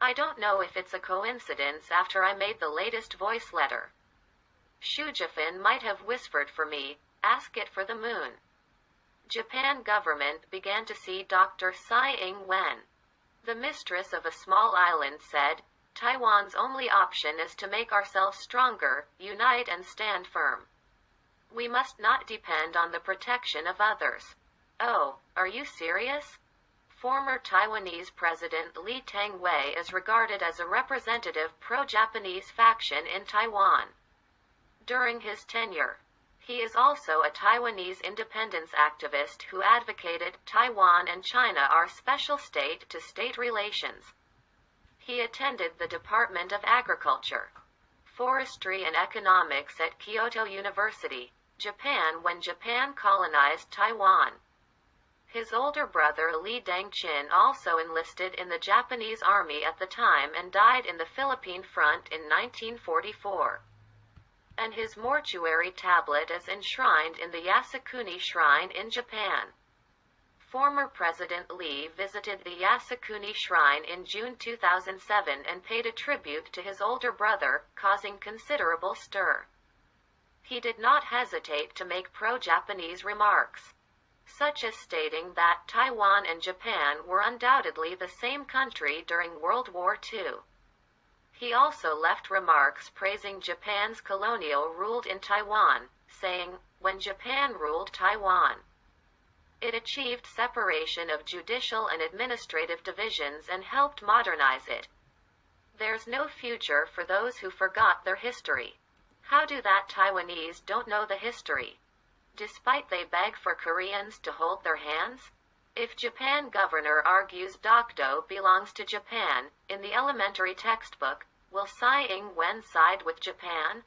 I don't know if it's a coincidence after I made the latest voice letter. Shujafin might have whispered for me, ask it for the moon. Japan government began to see Dr. Tsai Ingwen. The mistress of a small island said, Taiwan's only option is to make ourselves stronger, unite and stand firm. We must not depend on the protection of others. Oh, are you serious? Former Taiwanese President Lee Teng-hui is regarded as a representative pro-Japanese faction in Taiwan. During his tenure, he is also a Taiwanese independence activist who advocated Taiwan and China are special state-to-state relations. He attended the Department of Agriculture, Forestry and Economics at Kyoto University, Japan when Japan colonized Taiwan. His older brother Li Dengqin also enlisted in the Japanese army at the time and died in the Philippine Front in 1944. And his mortuary tablet is enshrined in the Yasukuni Shrine in Japan. Former President Lee visited the Yasukuni Shrine in June 2007 and paid a tribute to his older brother, causing considerable stir. He did not hesitate to make pro-Japanese remarks, such as stating that Taiwan and Japan were undoubtedly the same country during World War II. He also left remarks praising Japan's colonial rule in Taiwan, saying, when Japan ruled Taiwan, it achieved separation of judicial and administrative divisions and helped modernize it. There's no future for those who forgot their history. How do that Taiwanese don't know the history, despite they beg for Koreans to hold their hands? If Japan governor argues Dokdo belongs to Japan, in the elementary textbook, will Tsai Ing-wen side with Japan?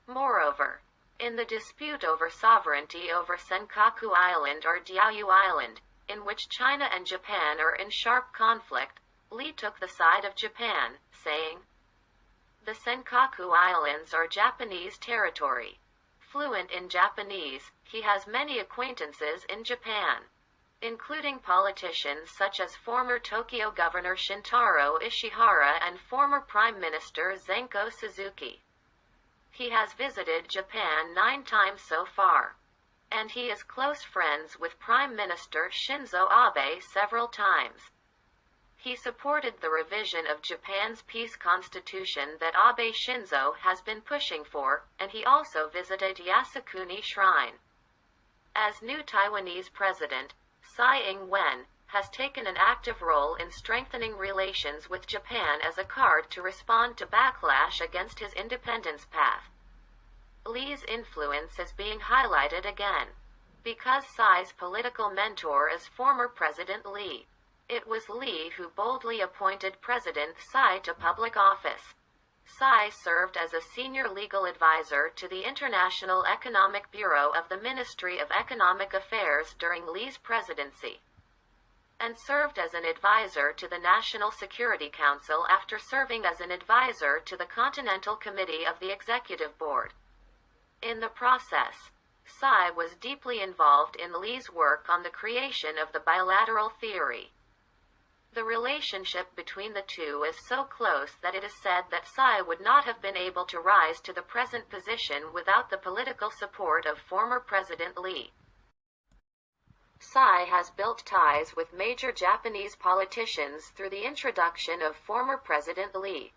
Moreover, in the dispute over sovereignty over Senkaku Island or Diaoyu Island, in which China and Japan are in sharp conflict, Lee took the side of Japan, saying, the Senkaku Islands are Japanese territory. Fluent in Japanese, he has many acquaintances in Japan, including politicians such as former Tokyo Governor Shintaro Ishihara and former Prime Minister Zenko Suzuki. He has visited Japan 9 times so far, and he is close friends with Prime Minister Shinzo Abe several times. He supported the revision of Japan's peace constitution that Abe Shinzo has been pushing for, and he also visited Yasukuni Shrine. As new Taiwanese president, Tsai Ing-wen has taken an active role in strengthening relations with Japan as a card to respond to backlash against his independence path. Lee's influence is being highlighted again, because Tsai's political mentor is former President Lee. It was Lee who boldly appointed President Tsai to public office. Tsai served as a senior legal advisor to the International Economic Bureau of the Ministry of Economic Affairs during Lee's presidency, and served as an advisor to the National Security Council after serving as an advisor to the Continental Committee of the Executive Board. In the process, Tsai was deeply involved in Lee's work on the creation of the bilateral theory. The relationship between the two is so close that it is said that Tsai would not have been able to rise to the present position without the political support of former President Lee. Tsai has built ties with major Japanese politicians through the introduction of former President Lee.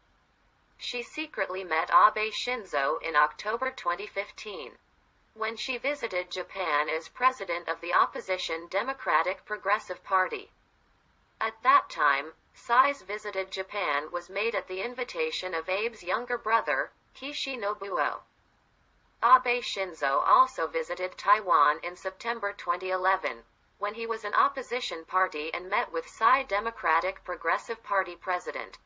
She secretly met Abe Shinzo in October 2015, when she visited Japan as president of the opposition Democratic Progressive Party. At that time, Tsai's visited Japan was made at the invitation of Abe's younger brother, Kishi Nobuo. Abe Shinzo also visited Taiwan in September 2011, when he was an opposition party and met with Tsai Democratic Progressive Party president.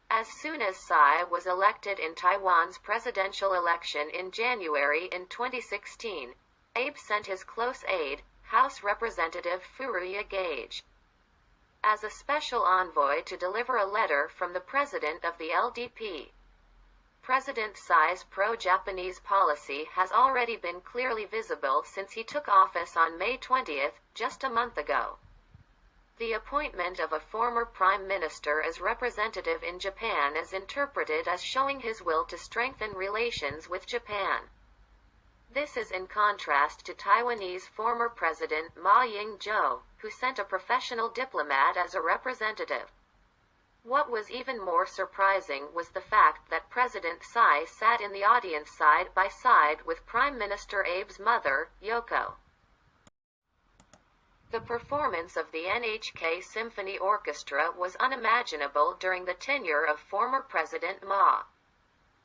As soon as Tsai was elected in Taiwan's presidential election in January in 2016, Abe sent his close aide, House Representative Furuya Gage, as a special envoy to deliver a letter from the president of the LDP. President Tsai's pro-Japanese policy has already been clearly visible since he took office on May 20, just a month ago. The appointment of a former prime minister as representative in Japan is interpreted as showing his will to strengthen relations with Japan. This is in contrast to Taiwanese former President Ma Ying-jeou, who sent a professional diplomat as a representative. What was even more surprising was the fact that President Tsai sat in the audience side by side with Prime Minister Abe's mother, Yoko. The performance of the NHK Symphony Orchestra was unimaginable during the tenure of former President Ma.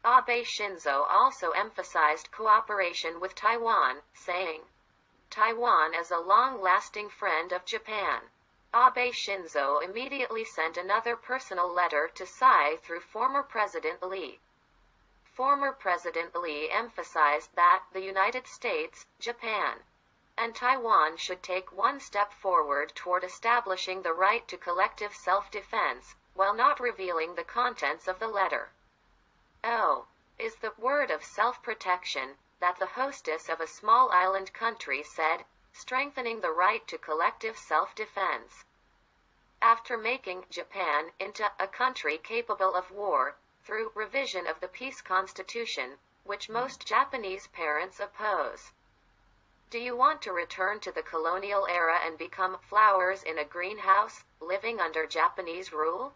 Abe Shinzo also emphasized cooperation with Taiwan, saying, "Taiwan is a long-lasting friend of Japan." Abe Shinzo immediately sent another personal letter to Tsai through former President Lee. Former President Lee emphasized that the United States, Japan, and Taiwan should take one step forward toward establishing the right to collective self-defense, while not revealing the contents of the letter. "Oh, is the word of self-protection," that the hostess of a small island country said, strengthening the right to collective self-defense. After making Japan into a country capable of war, through revision of the peace constitution, which most Japanese parents oppose. Do you want to return to the colonial era and become flowers in a greenhouse, living under Japanese rule?